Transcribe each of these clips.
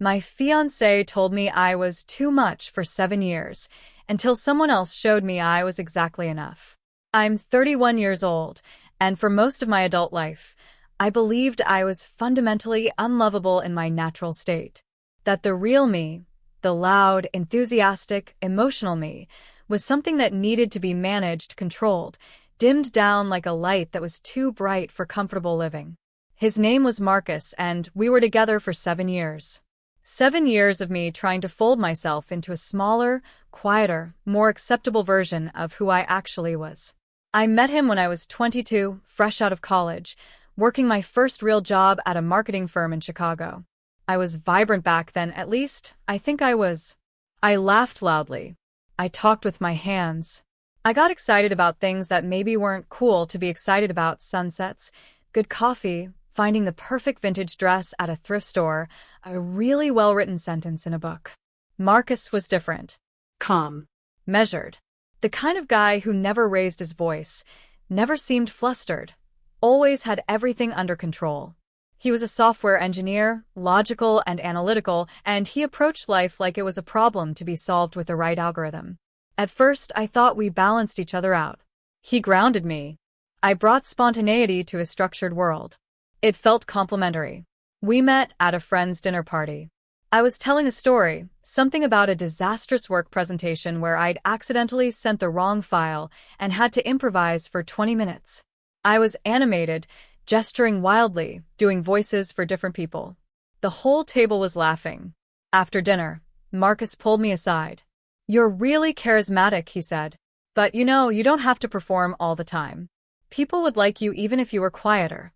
My fiancé told me I was too much for 7 years, until someone else showed me I was exactly enough. I'm 31 years old, and for most of my adult life, I believed I was fundamentally unlovable in my natural state. That the real me, the loud, enthusiastic, emotional me, was something that needed to be managed, controlled, dimmed down like a light that was too bright for comfortable living. His name was Marcus, and we were together for 7 years. 7 years of me trying to fold myself into a smaller, quieter, more acceptable version of who I actually was. I met him when I was 22, fresh out of college, working my first real job at a marketing firm in Chicago. I was vibrant back then, at least, I think I was. I laughed loudly. I talked with my hands. I got excited about things that maybe weren't cool to be excited about: sunsets, good coffee, finding the perfect vintage dress at a thrift store, a really well-written sentence in a book. Marcus was different. Calm. Measured. The kind of guy who never raised his voice, never seemed flustered, always had everything under control. He was a software engineer, logical and analytical, and he approached life like it was a problem to be solved with the right algorithm. At first, I thought we balanced each other out. He grounded me. I brought spontaneity to his structured world. It felt complementary. We met at a friend's dinner party. I was telling a story, something about a disastrous work presentation where I'd accidentally sent the wrong file and had to improvise for 20 minutes. I was animated, gesturing wildly, doing voices for different people. The whole table was laughing. After dinner, Marcus pulled me aside. "You're really charismatic," he said. "But you don't have to perform all the time. People would like you even if you were quieter."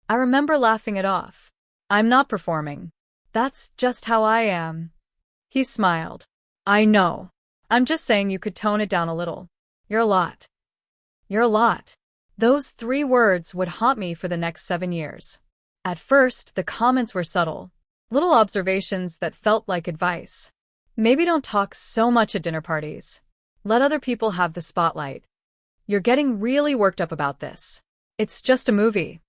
I remember laughing it off. "I'm not performing. That's just how I am." He smiled. "I know. I'm just saying you could tone it down a little. You're a lot. You're a lot." Those 3 words would haunt me for the next 7 years. At first, the comments were subtle, little observations that felt like advice. Maybe don't talk so much at dinner parties. Let other people have the spotlight. You're getting really worked up about this. It's just a movie.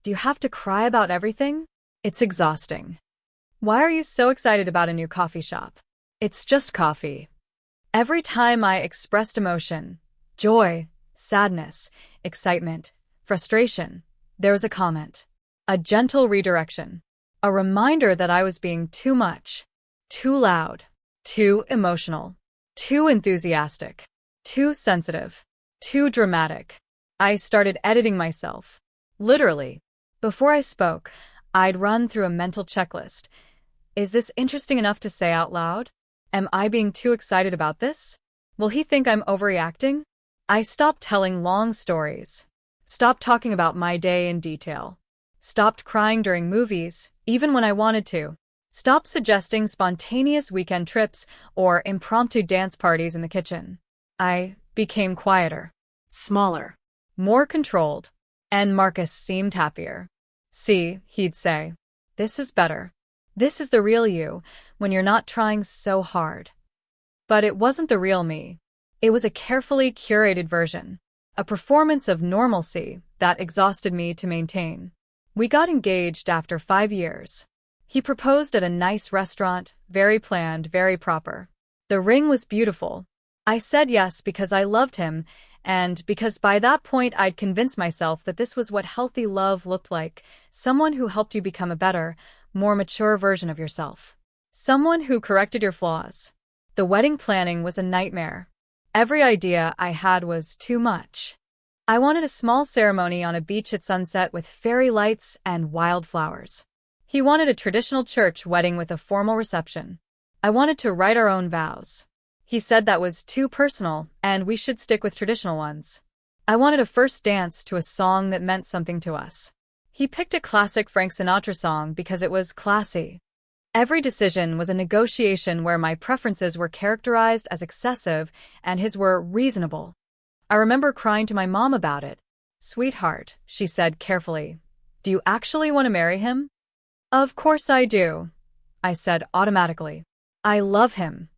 Do you have to cry about everything? It's exhausting. Why are you so excited about a new coffee shop? It's just coffee. Every time I expressed emotion, joy, sadness, excitement, frustration, there was a comment, a gentle redirection, a reminder that I was being too much, too loud, too emotional, too enthusiastic, too sensitive, too dramatic. I started editing myself. Literally. Before I spoke, I'd run through a mental checklist. Is this interesting enough to say out loud? Am I being too excited about this? Will he think I'm overreacting? I stopped telling long stories. Stopped talking about my day in detail. Stopped crying during movies, even when I wanted to. Stopped suggesting spontaneous weekend trips or impromptu dance parties in the kitchen. I became quieter. Smaller. More controlled. And Marcus seemed happier. "See," he'd say, "this is better. This is the real you, when you're not trying so hard." But it wasn't the real me. It was a carefully curated version, a performance of normalcy that exhausted me to maintain. We got engaged after 5 years. He proposed at a nice restaurant, very planned, very proper. The ring was beautiful. I said yes because I loved him, and because by that point I'd convinced myself that this was what healthy love looked like: someone who helped you become a better, more mature version of yourself. Someone who corrected your flaws. The wedding planning was a nightmare. Every idea I had was too much. I wanted a small ceremony on a beach at sunset with fairy lights and wildflowers. He wanted a traditional church wedding with a formal reception. I wanted to write our own vows. He said that was too personal, and we should stick with traditional ones. I wanted a first dance to a song that meant something to us. He picked a classic Frank Sinatra song because it was classy. Every decision was a negotiation where my preferences were characterized as excessive and his were reasonable. I remember crying to my mom about it. "Sweetheart," she said carefully, "do you actually want to marry him?" "Of course I do," I said automatically. "I love him."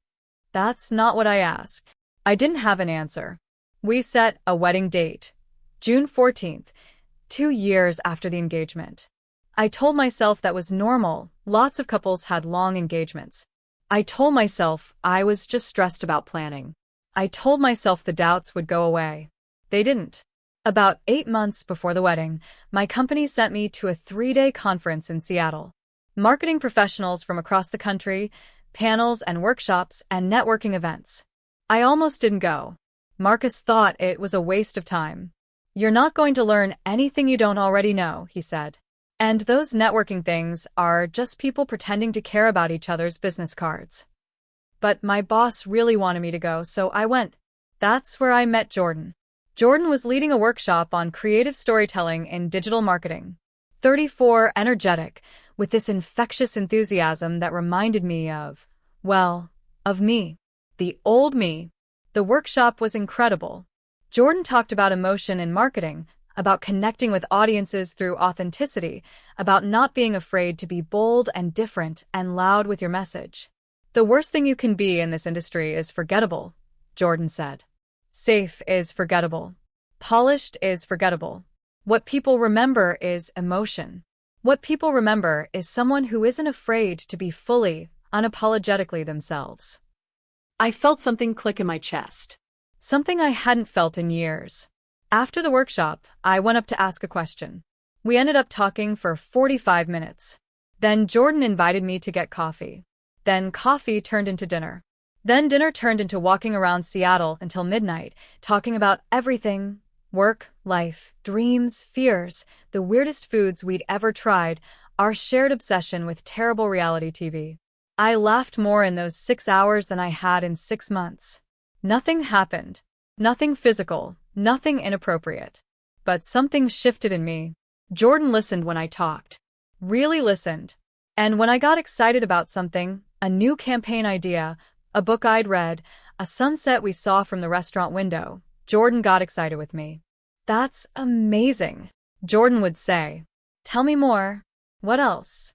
That's not what I asked. I didn't have an answer. We set a wedding date, June 14th, 2 years after the engagement. I told myself that was normal, Lots of couples had long engagements. I told myself I was just stressed about planning. I told myself the doubts would go away. They didn't. About 8 months before the wedding, my company sent me to a 3-day conference in Seattle. Marketing professionals from across the country, panels and workshops and networking events. I almost didn't go. Marcus thought it was a waste of time. "You're not going to learn anything you don't already know," he said. "And those networking things are just people pretending to care about each other's business cards." But my boss really wanted me to go, so I went. That's where I met Jordan. Jordan was leading a workshop on creative storytelling in digital marketing. 34, energetic, with this infectious enthusiasm that reminded me of me. The old me. The workshop was incredible. Jordan talked about emotion in marketing, about connecting with audiences through authenticity, about not being afraid to be bold and different and loud with your message. "The worst thing you can be in this industry is forgettable," Jordan said. "Safe is forgettable. Polished is forgettable. What people remember is emotion. What people remember is someone who isn't afraid to be fully, unapologetically themselves." I felt something click in my chest. Something I hadn't felt in years. After the workshop, I went up to ask a question. We ended up talking for 45 minutes. Then Jordan invited me to get coffee. Then coffee turned into dinner. Then dinner turned into walking around Seattle until midnight, talking about everything: work, life, dreams, fears, the weirdest foods we'd ever tried, our shared obsession with terrible reality TV. I laughed more in those 6 hours than I had in 6 months. Nothing happened. Nothing physical, nothing inappropriate. But something shifted in me. Jordan listened when I talked. Really listened. And when I got excited about something, a new campaign idea, a book I'd read, a sunset we saw from the restaurant window, Jordan got excited with me. "That's amazing," Jordan would say. "Tell me more. What else?"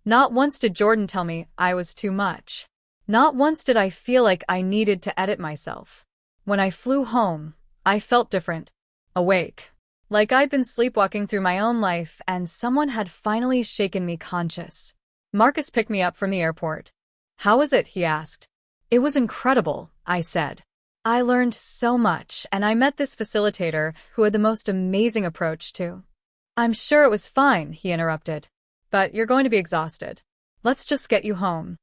Not once did Jordan tell me I was too much. Not once did I feel like I needed to edit myself. When I flew home, I felt different. Awake. Like I'd been sleepwalking through my own life and someone had finally shaken me conscious. Marcus picked me up from the airport. "How was it?" he asked. "It was incredible," I said. "I learned so much, and I met this facilitator who had the most amazing approach too." "I'm sure it was fine," he interrupted. "But you're going to be exhausted. Let's just get you home."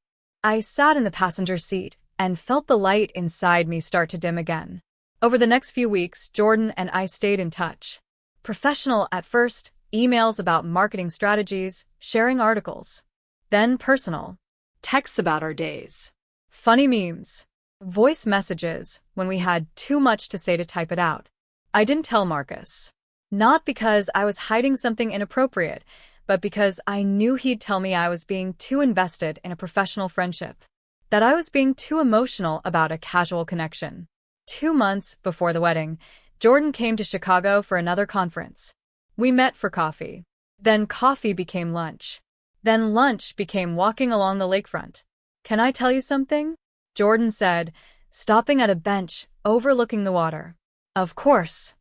I sat in the passenger seat and felt the light inside me start to dim again. Over the next few weeks, Jordan and I stayed in touch. Professional at first, emails about marketing strategies, sharing articles. Then personal. Texts about our days. Funny memes. Voice messages when we had too much to say to type it out. I didn't tell Marcus. Not because I was hiding something inappropriate, but because I knew he'd tell me I was being too invested in a professional friendship. That I was being too emotional about a casual connection. 2 months before the wedding, Jordan came to Chicago for another conference. We met for coffee. Then coffee became lunch. Then lunch became walking along the lakefront. "Can I tell you something?" Jordan said, stopping at a bench overlooking the water. "Of course.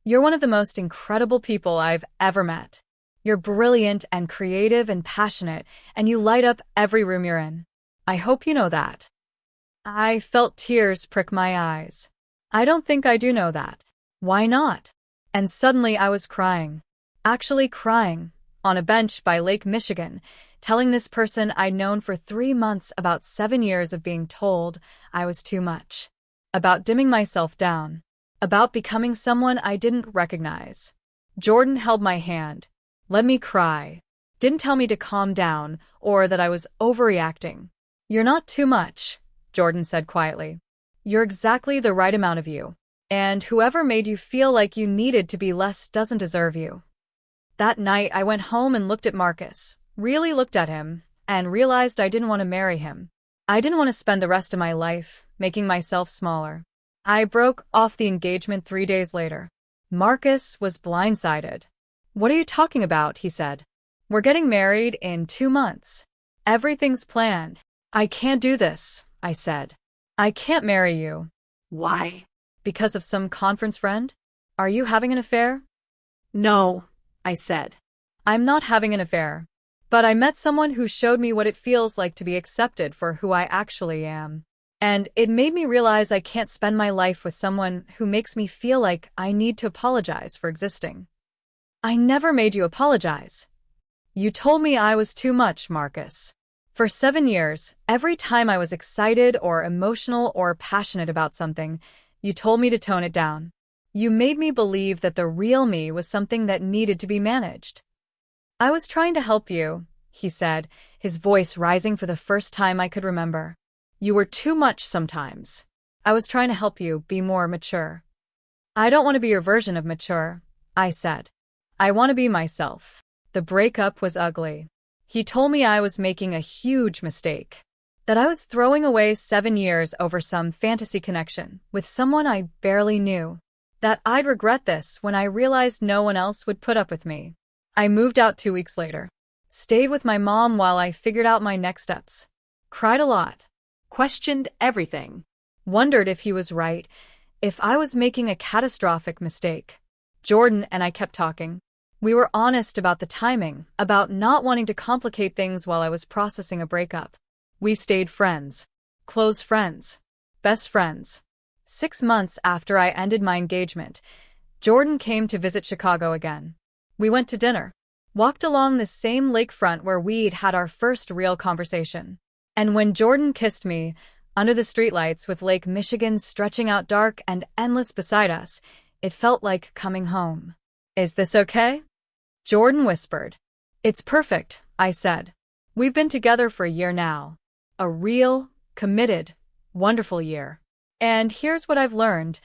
You're one of the most incredible people I've ever met. You're brilliant and creative and passionate, and you light up every room you're in. I hope you know that." I felt tears prick my eyes. I don't think I do know that. Why not? And suddenly I was crying. Actually crying, on a bench by Lake Michigan, telling this person I'd known for 3 months about 7 years of being told I was too much. About dimming myself down. About becoming someone I didn't recognize. Jordan held my hand. Let me cry. Didn't tell me to calm down or that I was overreacting. "You're not too much," Jordan said quietly. "You're exactly the right amount of you. And whoever made you feel like you needed to be less doesn't deserve you." That night I went home and looked at Marcus, really looked at him, and realized I didn't want to marry him. I didn't want to spend the rest of my life making myself smaller. I broke off the engagement 3 days later. Marcus was blindsided. "What are you talking about?" he said. "We're getting married in 2 months. Everything's planned." "I can't do this," I said. "I can't marry you." "Why?" "Because of some conference friend? Are you having an affair?" "No," I said. "I'm not having an affair." But I met someone who showed me what it feels like to be accepted for who I actually am. And it made me realize I can't spend my life with someone who makes me feel like I need to apologize for existing. I never made you apologize. You told me I was too much, Marcus. For 7 years, every time I was excited or emotional or passionate about something, you told me to tone it down. You made me believe that the real me was something that needed to be managed. I was trying to help you, he said, his voice rising for the first time I could remember. You were too much sometimes. I was trying to help you be more mature. I don't want to be your version of mature, I said. I want to be myself. The breakup was ugly. He told me I was making a huge mistake. That I was throwing away 7 years over some fantasy connection with someone I barely knew. That I'd regret this when I realized no one else would put up with me. I moved out 2 weeks later. Stayed with my mom while I figured out my next steps. Cried a lot. Questioned everything. Wondered if he was right, if I was making a catastrophic mistake. Jordan and I kept talking. We were honest about the timing, about not wanting to complicate things while I was processing a breakup. We stayed friends. Close friends. Best friends. 6 months after I ended my engagement, Jordan came to visit Chicago again. We went to dinner. Walked along the same lakefront where we'd had our first real conversation. And when Jordan kissed me, under the streetlights with Lake Michigan stretching out dark and endless beside us, it felt like coming home. Is this okay? Jordan whispered. It's perfect, I said. We've been together for a year now. A real, committed, wonderful year. And here's what I've learned.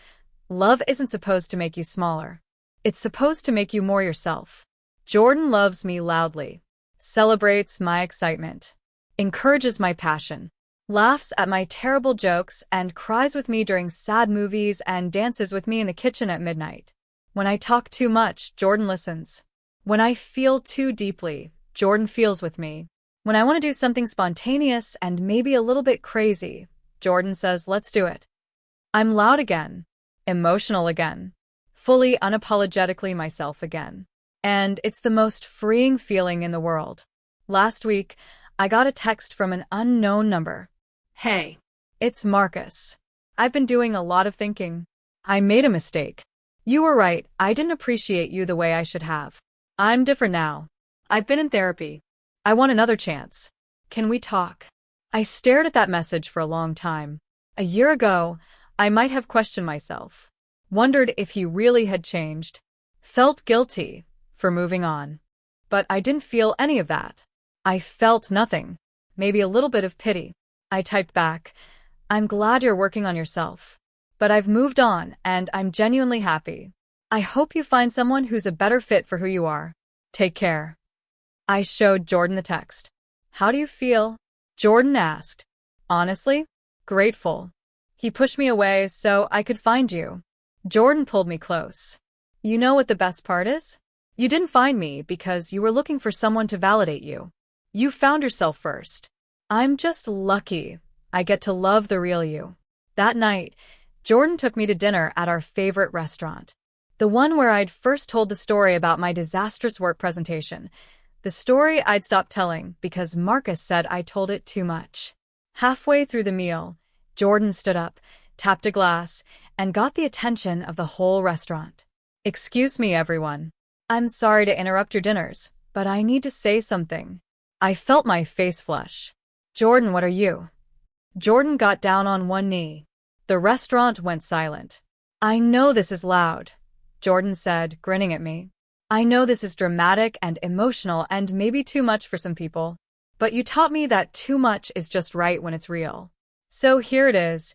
Love isn't supposed to make you smaller. It's supposed to make you more yourself. Jordan loves me loudly, celebrates my excitement, encourages my passion, laughs at my terrible jokes, and cries with me during sad movies and dances with me in the kitchen at midnight. When I talk too much, Jordan listens. When I feel too deeply, Jordan feels with me. When I want to do something spontaneous and maybe a little bit crazy, Jordan says, let's do it. I'm loud again, emotional again, fully unapologetically myself again. And it's the most freeing feeling in the world. Last week, I got a text from an unknown number. Hey, it's Marcus. I've been doing a lot of thinking. I made a mistake. You were right, I didn't appreciate you the way I should have. I'm different now. I've been in therapy. I want another chance. Can we talk? I stared at that message for a long time. A year ago, I might have questioned myself. Wondered if he really had changed. Felt guilty for moving on. But I didn't feel any of that. I felt nothing. Maybe a little bit of pity. I typed back, I'm glad you're working on yourself. But I've moved on, and I'm genuinely happy. I hope you find someone who's a better fit for who you are. Take care. I showed Jordan the text. How do you feel? Jordan asked. Honestly, grateful. He pushed me away so I could find you. Jordan pulled me close. You know what the best part is? You didn't find me because you were looking for someone to validate you. You found yourself first. I'm just lucky I get to love the real you. That night, Jordan took me to dinner at our favorite restaurant. The one where I'd first told the story about my disastrous work presentation. The story I'd stopped telling because Marcus said I told it too much. Halfway through the meal, Jordan stood up, tapped a glass, and got the attention of the whole restaurant. Excuse me, everyone. I'm sorry to interrupt your dinners, but I need to say something. I felt my face flush. Jordan, what are you? Jordan got down on one knee. The restaurant went silent. I know this is loud, Jordan said, grinning at me. I know this is dramatic and emotional and maybe too much for some people. But you taught me that too much is just right when it's real. So here it is.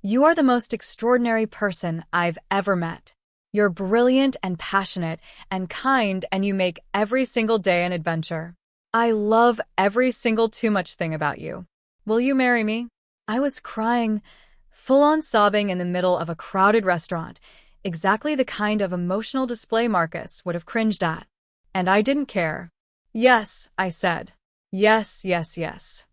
You are the most extraordinary person I've ever met. You're brilliant and passionate and kind, and you make every single day an adventure. I love every single too much thing about you. Will you marry me? I was crying, full-on sobbing in the middle of a crowded restaurant, exactly the kind of emotional display Marcus would have cringed at. And I didn't care. Yes, I said. Yes, yes, yes.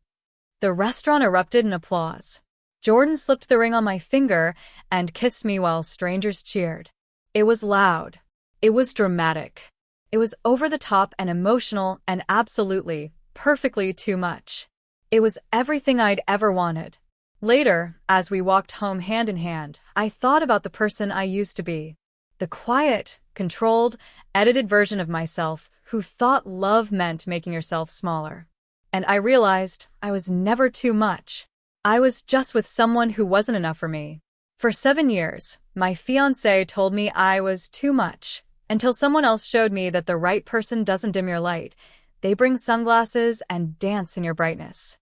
The restaurant erupted in applause. Jordan slipped the ring on my finger and kissed me while strangers cheered. It was loud. It was dramatic. It was over the top and emotional and absolutely, perfectly too much. It was everything I'd ever wanted. Later, as we walked home hand in hand, I thought about the person I used to be. The quiet, controlled, edited version of myself who thought love meant making yourself smaller. And I realized I was never too much. I was just with someone who wasn't enough for me. For 7 years, my fiancé told me I was too much, until someone else showed me that the right person doesn't dim your light. They bring sunglasses and dance in your brightness.